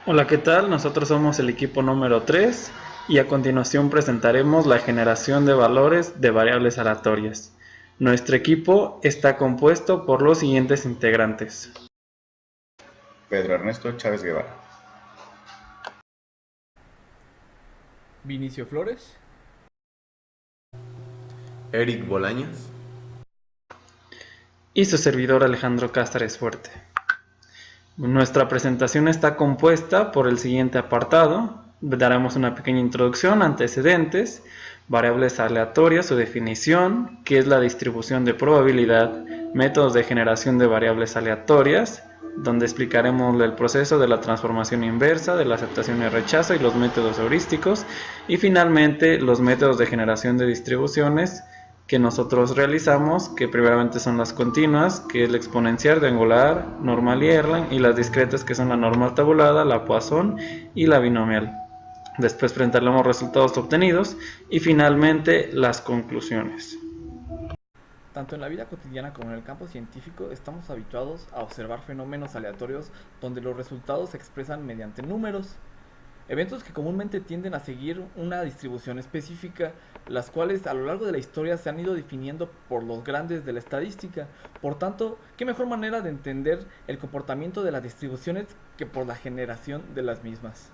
Hola, ¿qué tal? Nosotros somos el equipo número 3 y a continuación presentaremos la generación de valores de variables aleatorias. Nuestro equipo está compuesto por los siguientes integrantes: Pedro Ernesto Chávez Guevara, Vinicio Flores. Eric Bolaños. y su servidor Alejandro Cáceres Fuerte. Nuestra presentación está compuesta por el siguiente apartado. Daremos una pequeña introducción, antecedentes, variables aleatorias, su definición, qué es la distribución de probabilidad, métodos de generación de variables aleatorias, donde explicaremos el proceso de la transformación inversa, de la aceptación y rechazo y los métodos heurísticos, y finalmente los métodos de generación de distribuciones que nosotros realizamos, que primeramente son las continuas, que es la exponencial, triangular, normal y Erlang, y las discretas, que son la normal tabulada, la Poisson y la binomial. Después presentaremos los resultados obtenidos y finalmente las conclusiones. Tanto en la vida cotidiana como en el campo científico estamos habituados a observar fenómenos aleatorios donde los resultados se expresan mediante números, eventos que comúnmente tienden a seguir una distribución específica, las cuales a lo largo de la historia se han ido definiendo por los grandes de la estadística. Por tanto, ¿qué mejor manera de entender el comportamiento de las distribuciones que por la generación de las mismas?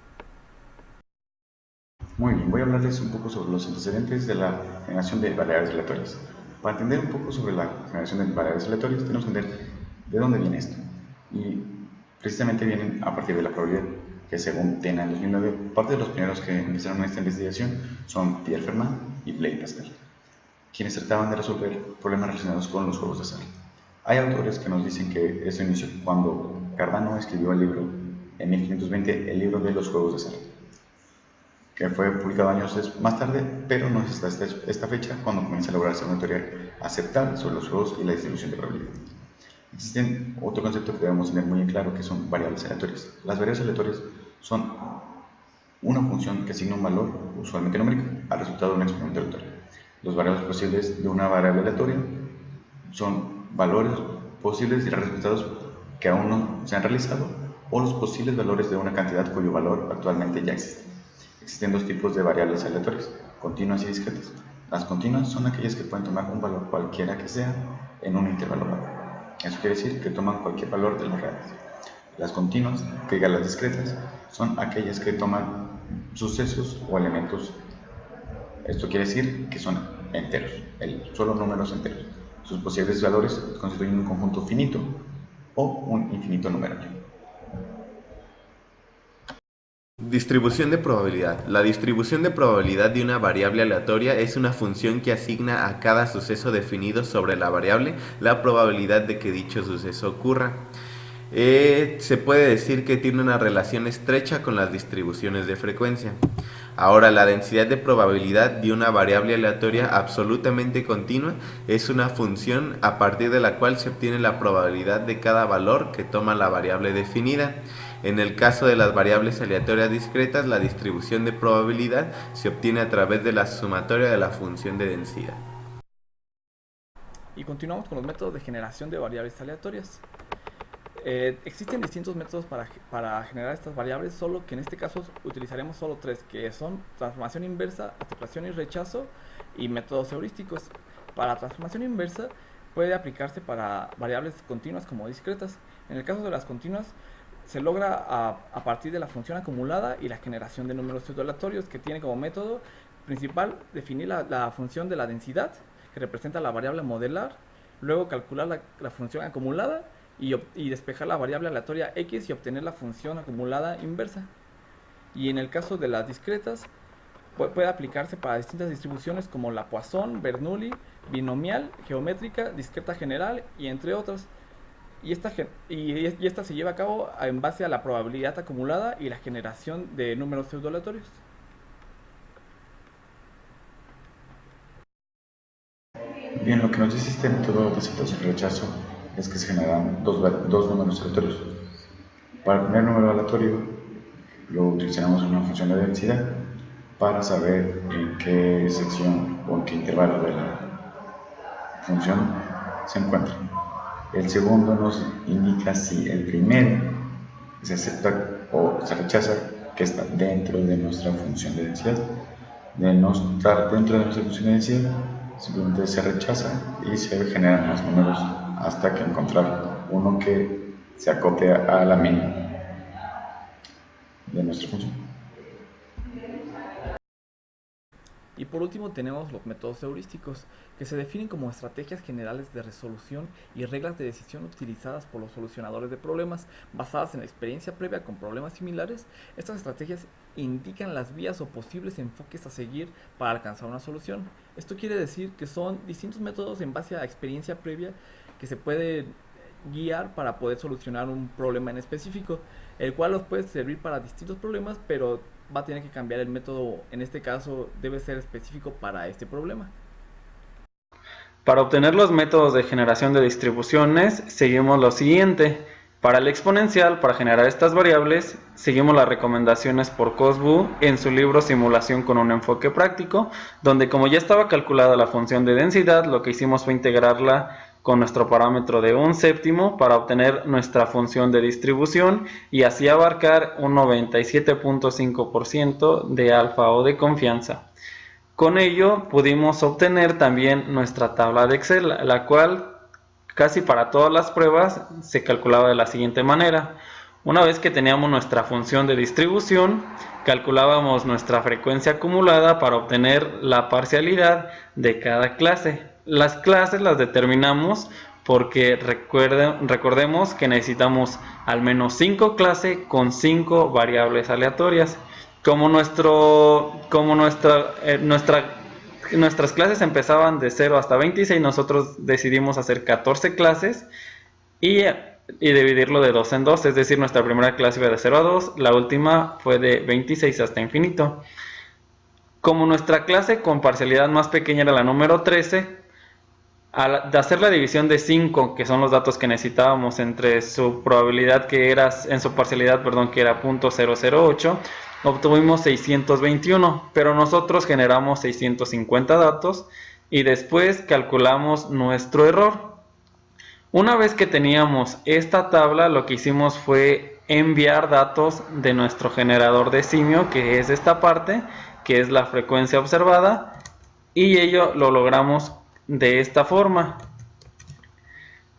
muy bien, voy a hablarles un poco sobre los antecedentes de la generación de variables aleatorias. Para entender un poco sobre la generación de variables aleatorias, tenemos que entender de dónde viene esto. Y precisamente vienen a partir de la probabilidad, que según TENA en 2009, parte de los primeros que empezaron esta investigación son Pierre Fermat y Blaise Pascal, quienes trataban de resolver problemas relacionados con los juegos de azar. Hay autores que nos dicen que esto inició cuando Cardano escribió el libro, en 1520, el libro de los juegos de azar, que fue publicado años más tarde, pero no es hasta esta fecha cuando comienza a lograrse una teoría aceptable sobre los juegos y la distribución de probabilidad. Existen otro concepto que debemos tener muy en claro, que son variables aleatorias. Las variables aleatorias son una función que asigna un valor, usualmente numérico, al resultado de un experimento aleatorio. Los valores posibles de una variable aleatoria son valores posibles de resultados que aún no se han realizado o los posibles valores de una cantidad cuyo valor actualmente ya existe. Existen dos tipos de variables aleatorias, continuas y discretas. Las continuas son aquellas que pueden tomar un valor cualquiera que sea en un intervalo bajo. Eso quiere decir que toman cualquier valor de los reales. Las continuas, que digan las discretas, son aquellas que toman sucesos o elementos. Esto quiere decir que son enteros, solo números enteros. Sus posibles valores constituyen un conjunto finito o un infinito numerario. Distribución de probabilidad. La distribución de probabilidad de una variable aleatoria es una función que asigna a cada suceso definido sobre la variable la probabilidad de que dicho suceso ocurra. Se puede decir que tiene una relación estrecha con las distribuciones de frecuencia. Ahora, la densidad de probabilidad de una variable aleatoria absolutamente continua es una función a partir de la cual se obtiene la probabilidad de cada valor que toma la variable definida. En el caso de las variables aleatorias discretas, la distribución de probabilidad se obtiene a través de la sumatoria de la función de densidad. Y continuamos con los métodos de generación de variables aleatorias. Existen distintos métodos para generar estas variables, solo que en este caso utilizaremos solo tres, que son transformación inversa, aceptación y rechazo, y métodos heurísticos. Para transformación inversa puede aplicarse para variables continuas como discretas. En el caso de las continuas se logra a partir de la función acumulada y la generación de números pseudoaleatorios, que tiene como método principal definir la función de la densidad, que representa la variable modelar, luego calcular la función acumulada y despejar la variable aleatoria x y obtener la función acumulada inversa. Y en el caso de las discretas, puede aplicarse para distintas distribuciones como la Poisson, Bernoulli, binomial, geométrica, discreta general y entre otras. Y esta se lleva a cabo en base a la probabilidad acumulada y la generación de números pseudoaleatorios. Bien, lo que nos dice este método de aceptación y rechazo es que se generan dos números aleatorios. Para el primer número aleatorio lo utilizaremos una función de densidad para saber en qué sección o en qué intervalo de la función se encuentra. El segundo nos indica si el primero se acepta o se rechaza que está dentro de nuestra función de densidad. De no estar dentro de nuestra función de densidad, simplemente se rechaza y se generan más números hasta que encontrar uno que se acople a la mínima de nuestra función. Y por último tenemos los métodos heurísticos, que se definen como estrategias generales de resolución y reglas de decisión utilizadas por los solucionadores de problemas basadas en la experiencia previa con problemas similares. Estas estrategias indican las vías o posibles enfoques a seguir para alcanzar una solución. Esto quiere decir que son distintos métodos en base a experiencia previa que se puede guiar para poder solucionar un problema en específico, el cual nos puede servir para distintos problemas, pero va a tener que cambiar el método. En este caso debe ser específico para este problema. Para obtener los métodos de generación de distribuciones, seguimos lo siguiente. Para el exponencial, para generar estas variables, seguimos las recomendaciones por Cosbu en su libro Simulación con un enfoque práctico, donde como ya estaba calculada la función de densidad, lo que hicimos fue integrarla con nuestro parámetro de 1/7 para obtener nuestra función de distribución y así abarcar un 97.5% de alfa o de confianza. Con ello pudimos obtener también nuestra tabla de Excel, la cual casi para todas las pruebas se calculaba de la siguiente manera. Una vez que teníamos nuestra función de distribución, calculábamos nuestra frecuencia acumulada para obtener la parcialidad de cada clase. Las clases las determinamos porque recordemos que necesitamos al menos 5 clases con 5 variables aleatorias. Como nuestras clases empezaban de 0 hasta 26, nosotros decidimos hacer 14 clases y dividirlo de 2 en 2, es decir, nuestra primera clase iba de 0 a 2, la última fue de 26 hasta infinito. Como nuestra clase con parcialidad más pequeña era la número 13, al hacer la división de 5, que son los datos que necesitábamos entre su probabilidad que era, en su parcialidad, perdón, que era 0.008, obtuvimos 621, pero nosotros generamos 650 datos y después calculamos nuestro error. Una vez que teníamos esta tabla, lo que hicimos fue enviar datos de nuestro generador de simio, que es esta parte, que es la frecuencia observada, y ello lo logramos de esta forma.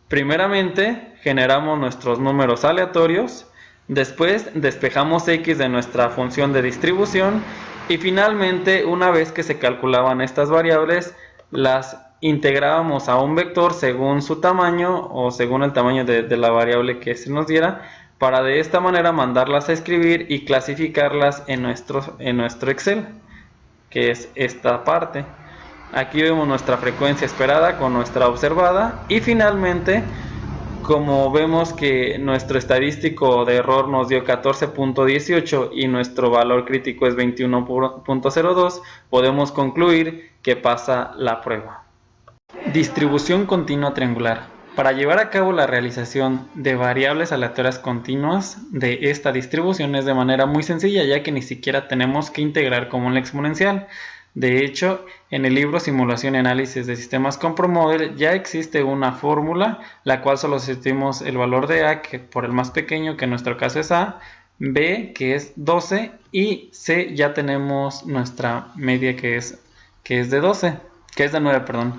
Primeramente generamos nuestros números aleatorios, después despejamos x de nuestra función de distribución y finalmente, una vez que se calculaban estas variables, las integrábamos a un vector según su tamaño o según el tamaño de la variable que se nos diera, para de esta manera mandarlas a escribir y clasificarlas en nuestro Excel, que es esta parte. Aquí vemos nuestra frecuencia esperada con nuestra observada y finalmente, como vemos que nuestro estadístico de error nos dio 14.18 y nuestro valor crítico es 21.02, podemos concluir que pasa la prueba. Distribución continua triangular. Para llevar a cabo la realización de variables aleatorias continuas de esta distribución es de manera muy sencilla, ya que ni siquiera tenemos que integrar como un exponencial. De hecho, en el libro Simulación y Análisis de Sistemas con ProModel ya existe una fórmula, la cual solo sustituimos el valor de A, que por el más pequeño, que en nuestro caso es A, B, que es 12, y C ya tenemos nuestra media que es de 12, que es de 9, perdón.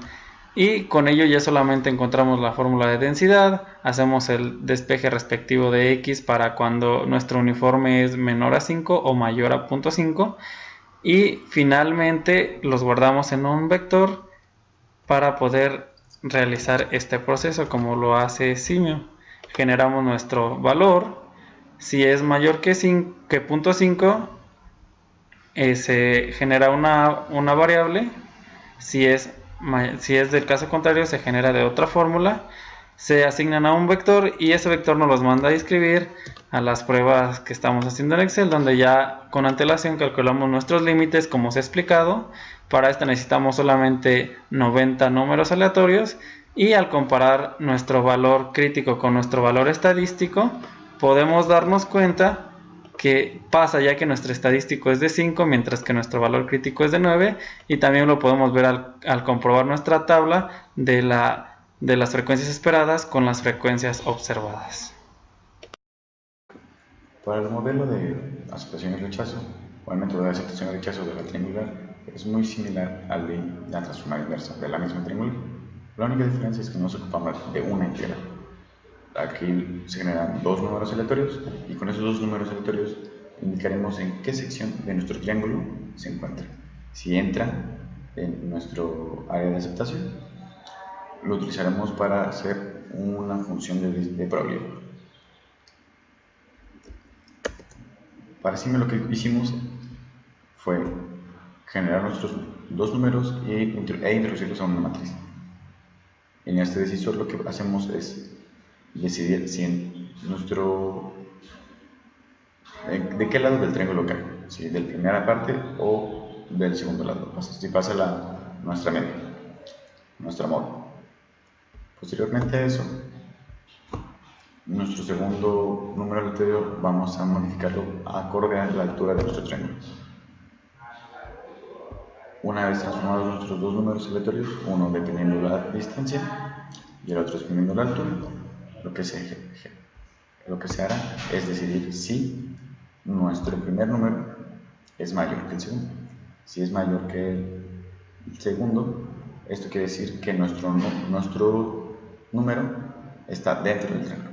Y con ello ya solamente encontramos la fórmula de densidad, hacemos el despeje respectivo de X para cuando nuestro uniforme es menor a 5 o mayor a 0.5. Y finalmente los guardamos en un vector para poder realizar este proceso como lo hace Simio. Generamos nuestro valor, si es mayor que 0.5 se genera una variable, si es del caso contrario se genera de otra fórmula, se asignan a un vector y ese vector nos los manda a escribir a las pruebas que estamos haciendo en Excel, donde ya con antelación calculamos nuestros límites como se ha explicado. Para esto necesitamos solamente 90 números aleatorios y al comparar nuestro valor crítico con nuestro valor estadístico podemos darnos cuenta que pasa, ya que nuestro estadístico es de 5 mientras que nuestro valor crítico es de 9, y también lo podemos ver al comprobar nuestra tabla de las frecuencias esperadas con las frecuencias observadas. Para el modelo de aceptación y rechazo, o el método de aceptación y rechazo de la triangular, es muy similar al de la transformada inversa de la misma triangular. La única diferencia es que nos ocupamos de una integral. Aquí se generan dos números aleatorios y con esos dos números aleatorios indicaremos en qué sección de nuestro triángulo se encuentra. Si entra en nuestro área de aceptación, lo utilizaremos para hacer una función de probabilidad. Para cima lo que hicimos fue generar nuestros dos números e introducirlos a una matriz. En este decisor lo que hacemos es decidir si en de qué lado del triángulo cae, si del primera parte o del segundo lado, si pasa nuestra media, nuestra moda. Posteriormente a eso, nuestro segundo número aleatorio vamos a modificarlo acorde a la altura de nuestro triángulo. Una vez transformados nuestros dos números aleatorios, uno dependiendo de la distancia y el otro dependiendo de la altura, lo que se hará es decidir si nuestro primer número es mayor que el segundo. Si es mayor que el segundo, esto quiere decir que nuestro número está dentro del triángulo.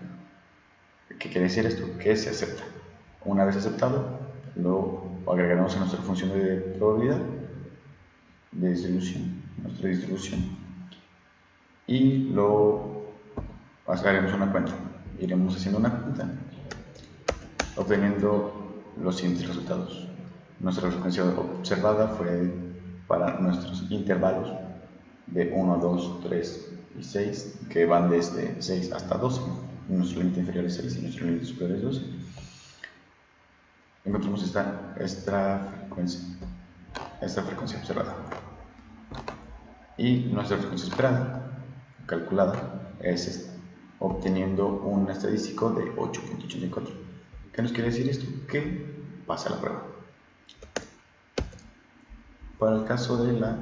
¿Qué quiere decir esto? Que se acepta. Una vez aceptado, lo agregaremos a nuestra función de probabilidad de distribución, nuestra distribución, y lo haremos una cuenta. Iremos haciendo una cuenta, obteniendo los siguientes resultados. Nuestra frecuencia observada fue para nuestros intervalos de 1, 2, 3 y 6, que van desde 6 hasta 12. Nuestro límite inferior es 6 y nuestro límite superior es 12. Encontramos esta frecuencia observada. Y nuestra frecuencia esperada, calculada, es esta, obteniendo un estadístico de 8.84. ¿Qué nos quiere decir esto? Que pasa la prueba. Para el caso de la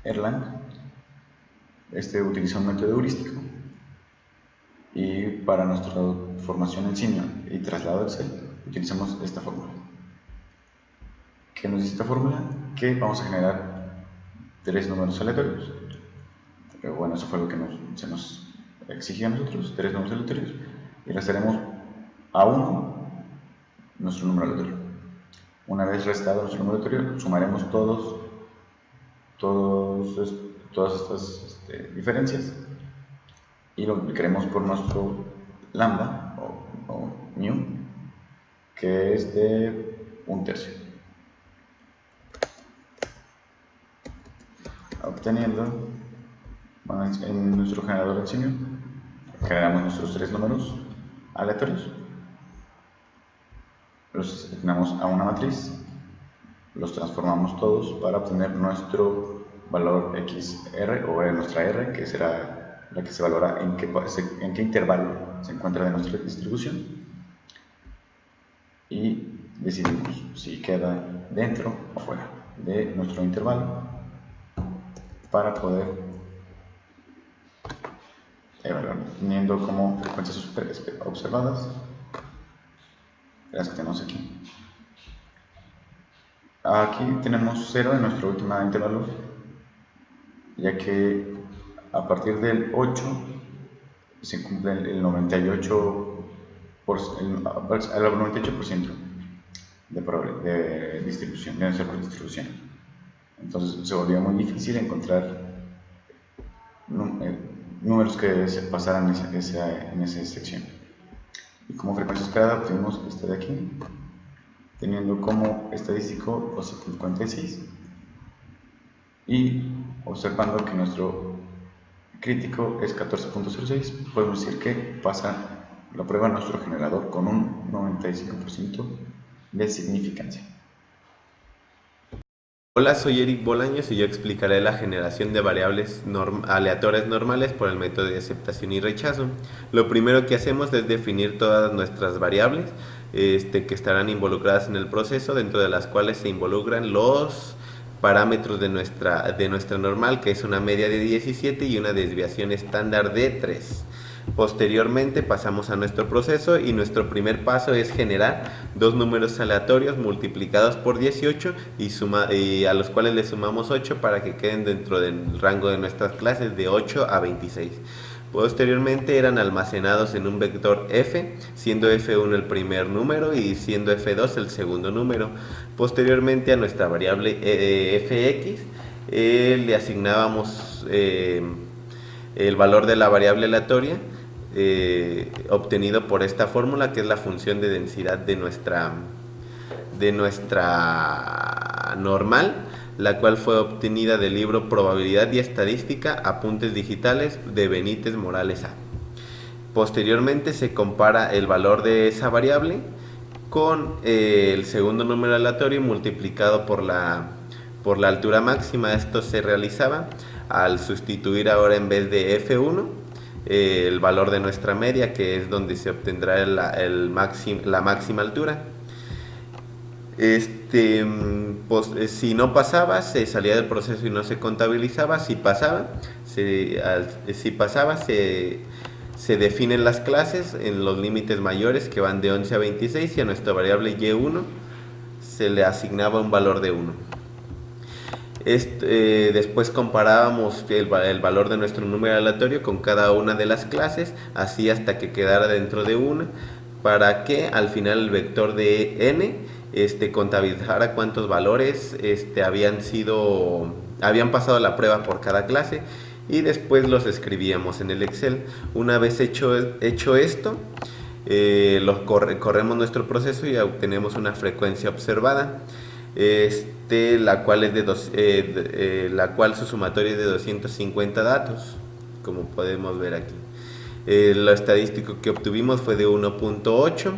Erlang, utiliza un método heurístico, y para nuestra formación en Simeon y traslado a Excel utilizamos esta fórmula. ¿Qué nos dice esta fórmula? Que vamos a generar tres números aleatorios. Pero bueno, eso fue lo que se nos exigía a nosotros, tres números aleatorios, y restaremos a 1 nuestro número aleatorio. Una vez restado nuestro número aleatorio, sumaremos todas estas diferencias y lo multiplicaremos por nuestro lambda o mu, que es de 1/3, obteniendo, en nuestro generador en Simeon generamos nuestros tres números aleatorios, los asignamos a una matriz, los transformamos todos para obtener nuestro valor XR, o nuestra R, que será la que se valora en qué intervalo se encuentra de nuestra distribución, y decidimos si queda dentro o fuera de nuestro intervalo para poder evaluar, teniendo como frecuencias observadas las que tenemos aquí. Aquí tenemos 0 en nuestro último intervalo, ya que a partir del 8 se cumple el 98% de distribución, de nuestra distribución. Entonces se volvió muy difícil encontrar números que se pasaran en esa sección. Y como frecuencia esperada obtuvimos esta de aquí, teniendo como estadístico 256, y observando que nuestro crítico es 14.06, podemos decir que pasa la prueba nuestro generador con un 95% de significancia. Hola, soy Eric Bolaños y yo explicaré la generación de variables aleatorias normales por el método de aceptación y rechazo. Lo primero que hacemos es definir todas nuestras variables que estarán involucradas en el proceso, dentro de las cuales se involucran los parámetros de nuestra normal, que es una media de 17 y una desviación estándar de 3. Posteriormente pasamos a nuestro proceso y nuestro primer paso es generar dos números aleatorios multiplicados por 18 y a los cuales le sumamos 8 para que queden dentro del rango de nuestras clases de 8 a 26. Posteriormente eran almacenados en un vector f, siendo f1 el primer número y siendo f2 el segundo número. Posteriormente a nuestra variable fx le asignábamos el valor de la variable aleatoria obtenido por esta fórmula, que es la función de densidad de nuestra normal, la cual fue obtenida del libro Probabilidad y Estadística, Apuntes Digitales de Benítez Morales A. Posteriormente se compara el valor de esa variable con el segundo número aleatorio multiplicado por la altura máxima. Esto se realizaba al sustituir ahora, en vez de f1, el valor de nuestra media, que es donde se obtendrá la máxima altura. Si no pasaba, se salía del proceso y no se contabilizaba. Si pasaba, se definen las clases en los límites mayores, que van de 11 a 26, y a nuestra variable y1 se le asignaba un valor de 1. Después comparábamos el valor de nuestro número aleatorio con cada una de las clases, así hasta que quedara dentro de una, para que al final el vector de n contabilizara cuántos valores habían pasado la prueba por cada clase, y después los escribíamos en el Excel. Una vez hecho esto, corremos nuestro proceso y obtenemos una frecuencia observada, la cual su sumatorio es de 250 datos, como podemos ver aquí. Lo estadístico que obtuvimos fue de 1.8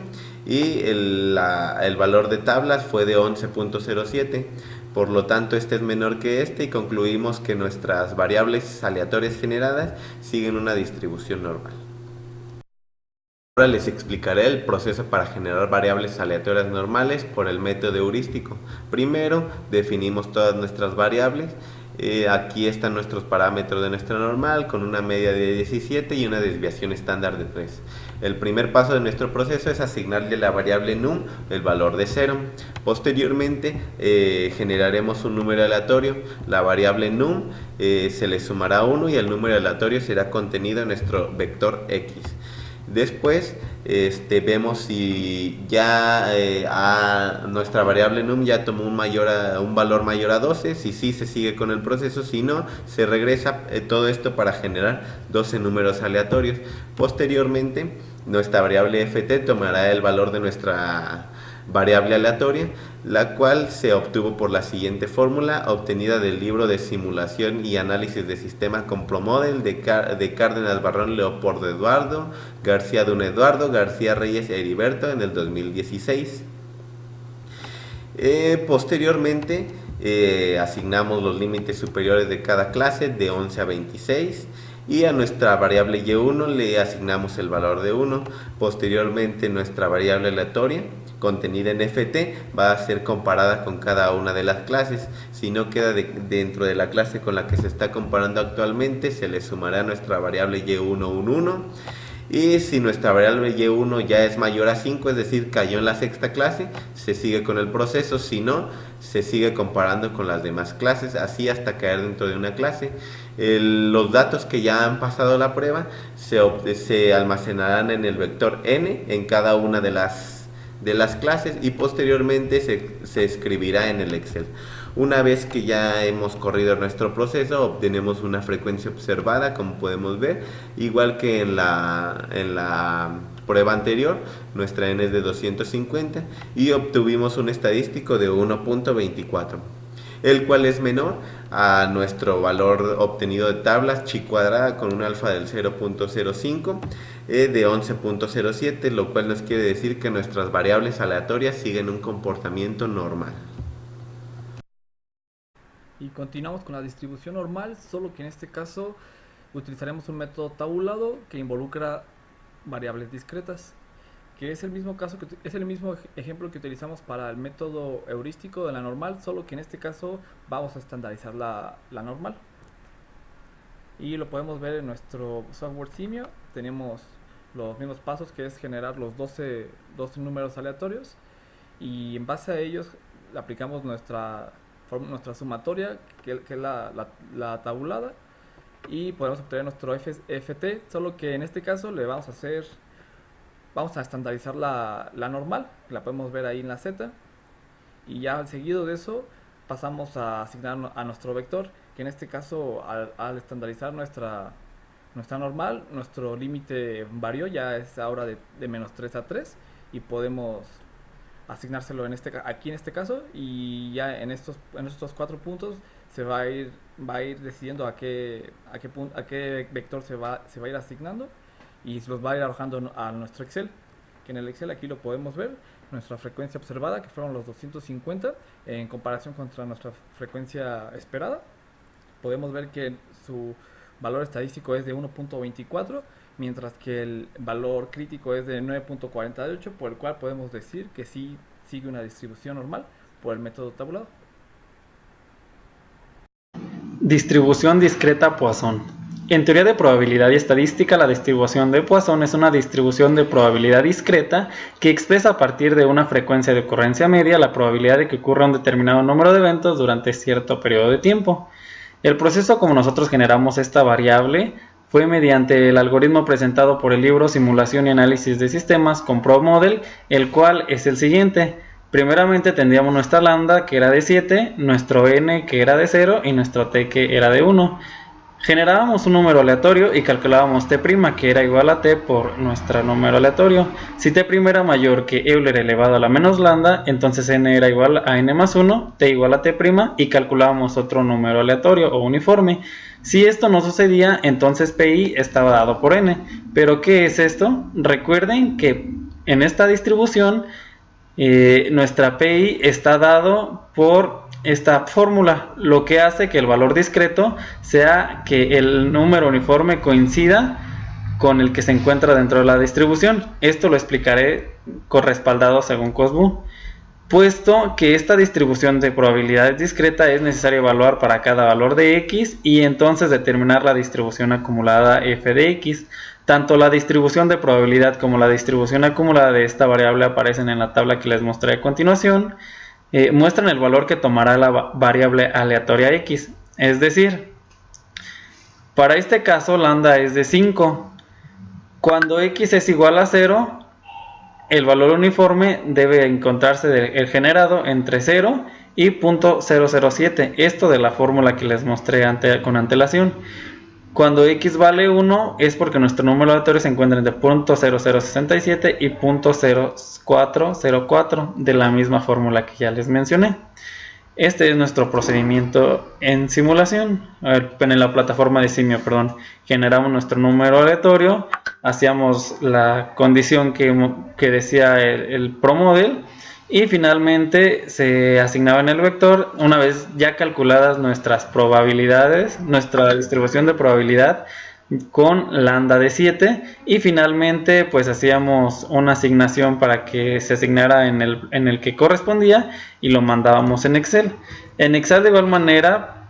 y el valor de tablas fue de 11.07. Por lo tanto, este es menor que y concluimos que nuestras variables aleatorias generadas siguen una distribución normal. Ahora les explicaré el proceso para generar variables aleatorias normales por el método heurístico. Primero, definimos todas nuestras variables. Aquí están nuestros parámetros de nuestra normal, con una media de 17 y una desviación estándar de 3. El primer paso de nuestro proceso es asignarle a la variable num el valor de 0. Posteriormente generaremos un número aleatorio. La variable num se le sumará 1 y el número aleatorio será contenido en nuestro vector x. Después vemos si ya nuestra variable num ya tomó un valor mayor a 12, si sí se sigue con el proceso, si no se regresa. Todo esto para generar 12 números aleatorios. Posteriormente nuestra variable ft tomará el valor de nuestra variable aleatoria, la cual se obtuvo por la siguiente fórmula, obtenida del libro de Simulación y Análisis de Sistema con ProModel de Cárdenas Barrón, Leopoldo Eduardo, García Dun Eduardo, García Reyes e Heriberto en el 2016. Posteriormente asignamos los límites superiores de cada clase de 11 a 26. Y a nuestra variable y1 le asignamos el valor de 1. Posteriormente nuestra variable aleatoria contenida en ft va a ser comparada con cada una de las clases. Si no queda dentro de la clase con la que se está comparando actualmente, se le sumará a nuestra variable y1 un 1. Y si nuestra variable y1 ya es mayor a 5, es decir, cayó en la sexta clase, se sigue con el proceso. Si no, se sigue comparando con las demás clases, así hasta caer dentro de una clase. Los datos que ya han pasado la prueba se almacenarán en el vector n en cada una de las clases, y posteriormente se escribirá en el Excel. Una vez que ya hemos corrido nuestro proceso, obtenemos una frecuencia observada, como podemos ver, igual que en la prueba anterior. Nuestra n es de 250 y obtuvimos un estadístico de 1.24, el cual es menor a nuestro valor obtenido de tablas chi cuadrada con un alfa del 0.05 de 11.07, lo cual nos quiere decir que nuestras variables aleatorias siguen un comportamiento normal. Y continuamos con la distribución normal, solo que en este caso utilizaremos un método tabulado que involucra variables discretas, que es el mismo ejemplo que utilizamos para el método heurístico de la normal, solo que en este caso vamos a estandarizar la normal. y lo podemos ver en nuestro software simio. Tenemos los mismos pasos, que es generar los 12 números aleatorios, y en base a ellos aplicamos nuestra sumatoria, que es la tabulada, y podemos obtener nuestro FT, solo que en este caso le vamos a estandarizar la normal, que la podemos ver ahí en la Z, y ya seguido de eso pasamos a asignar a nuestro vector, que en este caso al estandarizar nuestra normal, nuestro límite varió, ya es ahora de -3 a 3, y podemos asignárselo aquí en este caso, y ya en estos 4 puntos se va a ir decidiendo a qué vector se va a ir asignando, y los va a ir arrojando a nuestro Excel, que en el Excel aquí lo podemos ver, nuestra frecuencia observada, que fueron los 250, en comparación contra nuestra frecuencia esperada. Podemos ver que su valor estadístico es de 1.24, mientras que el valor crítico es de 9.48, por el cual podemos decir que sí sigue una distribución normal por el método tabulado. Distribución discreta Poisson. En teoría de probabilidad y estadística, la distribución de Poisson es una distribución de probabilidad discreta que expresa a partir de una frecuencia de ocurrencia media la probabilidad de que ocurra un determinado número de eventos durante cierto periodo de tiempo. El proceso como nosotros generamos esta variable fue mediante el algoritmo presentado por el libro Simulación y Análisis de Sistemas con ProModel, el cual es el siguiente. Primeramente tendríamos nuestra lambda, que era de 7, nuestro n, que era de 0, y nuestro t, que era de 1. Generábamos un número aleatorio y calculábamos t', que era igual a t por nuestro número aleatorio. Si t' era mayor que Euler elevado a la menos lambda, entonces n era igual a n más 1, t igual a t', y calculábamos otro número aleatorio o uniforme. Si esto no sucedía, entonces pi estaba dado por n. ¿Pero qué es esto? Recuerden que en esta distribución nuestra pi está dado por esta fórmula, lo que hace que el valor discreto sea que el número uniforme coincida con el que se encuentra dentro de la distribución. Esto lo explicaré correspaldado según Cosbu. Puesto que esta distribución de probabilidades discreta es necesario evaluar para cada valor de x y entonces determinar la distribución acumulada f de x. Tanto la distribución de probabilidad como la distribución acumulada de esta variable aparecen en la tabla que les mostré a continuación. Muestran el valor que tomará la variable aleatoria x. Es decir, para este caso lambda es de 5. Cuando x es igual a 0, el valor uniforme debe encontrarse del generado entre 0 y .007. Esto de la fórmula que les mostré con antelación. Cuando x vale 1 es porque nuestro número aleatorio se encuentra entre .0067 y .0404 de la misma fórmula que ya les mencioné. Este es nuestro procedimiento en simulación, en la plataforma de Simio, perdón. Generamos nuestro número aleatorio, hacíamos la condición que decía el ProModel y finalmente se asignaba en el vector. Una vez ya calculadas nuestras probabilidades, nuestra distribución de probabilidad con lambda de 7, y finalmente pues hacíamos una asignación para que se asignara en el que correspondía y lo mandábamos en Excel. En Excel de igual manera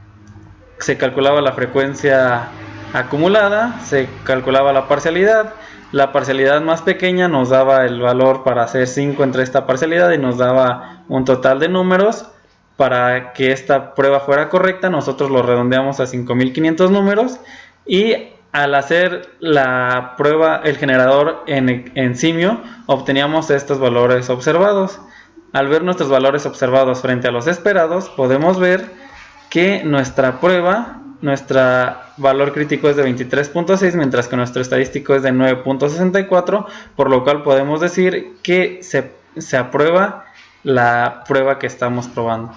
se calculaba la frecuencia acumulada, se calculaba la parcialidad. La parcialidad más pequeña nos daba el valor para hacer 5 entre esta parcialidad y nos daba un total de números. Para que esta prueba fuera correcta, nosotros lo redondeamos a 5500 números, y al hacer la prueba, el generador en Simio, obteníamos estos valores observados. Al ver nuestros valores observados frente a los esperados, podemos ver que nuestra prueba, nuestro valor crítico es de 23.6, mientras que nuestro estadístico es de 9.64, por lo cual podemos decir que se aprueba la prueba que estamos probando.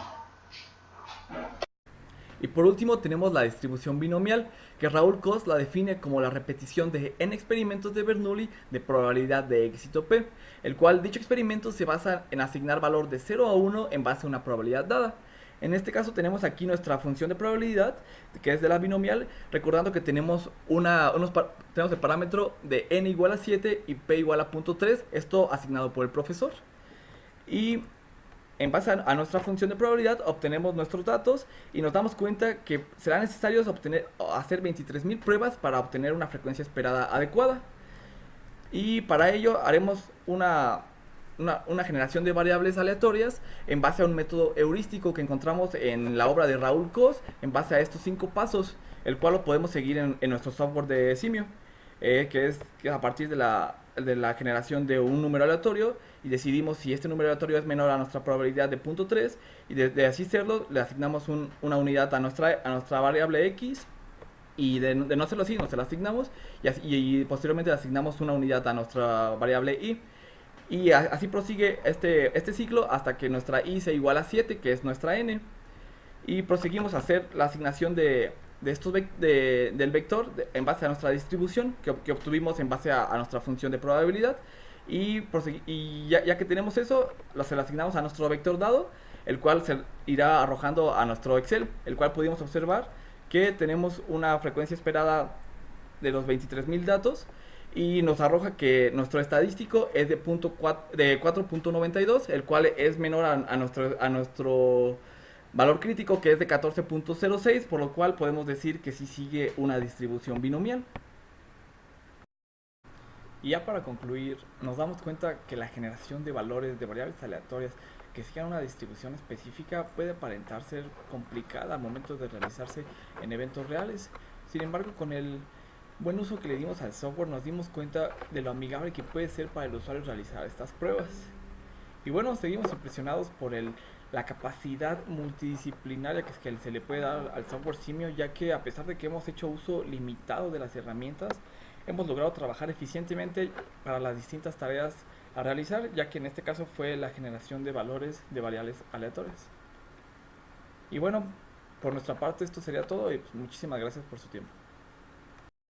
Y por último tenemos la distribución binomial, que Raúl Cos la define como la repetición de n experimentos de Bernoulli de probabilidad de éxito p, el cual dicho experimento se basa en asignar valor de 0 a 1 en base a una probabilidad dada. En este caso tenemos aquí nuestra función de probabilidad, que es de la binomial, recordando que tenemos el parámetro de n igual a 7 y p igual a 0.3, esto asignado por el profesor. Y en base a nuestra función de probabilidad obtenemos nuestros datos y nos damos cuenta que será necesario hacer 23.000 pruebas para obtener una frecuencia esperada adecuada. Y para ello haremos una generación de variables aleatorias en base a un método heurístico que encontramos en la obra de Raúl Cos, en base a estos 5 pasos, el cual lo podemos seguir en nuestro software de simio, que es a partir de la generación de un número aleatorio, y decidimos si este número aleatorio es menor a nuestra probabilidad de 0.3, y de así serlo le asignamos una unidad a nuestra variable x, y de no serlo así, no se la asignamos, y posteriormente le asignamos una unidad a nuestra variable y. Y así prosigue este ciclo hasta que nuestra i sea igual a 7, que es nuestra n. Y proseguimos a hacer la asignación del vector en base a nuestra distribución que obtuvimos en base a nuestra función de probabilidad. Y ya que tenemos eso, se lo asignamos a nuestro vector dado, el cual se irá arrojando a nuestro Excel, el cual pudimos observar que tenemos una frecuencia esperada de los 23.000 datos, y nos arroja que nuestro estadístico es de 4.92, el cual es menor a nuestro valor crítico, que es de 14.06, por lo cual podemos decir que sí sigue una distribución binomial. Y ya para concluir, nos damos cuenta que la generación de valores de variables aleatorias que sigan una distribución específica puede aparentar ser complicada al momento de realizarse en eventos reales. Sin embargo, con el buen uso que le dimos al software, nos dimos cuenta de lo amigable que puede ser para el usuario realizar estas pruebas. Y bueno, seguimos impresionados por la capacidad multidisciplinaria que se le puede dar al software simio, ya que a pesar de que hemos hecho uso limitado de las herramientas, hemos logrado trabajar eficientemente para las distintas tareas a realizar, ya que en este caso fue la generación de valores de variables aleatorias. Y bueno, por nuestra parte esto sería todo, y pues muchísimas gracias por su tiempo.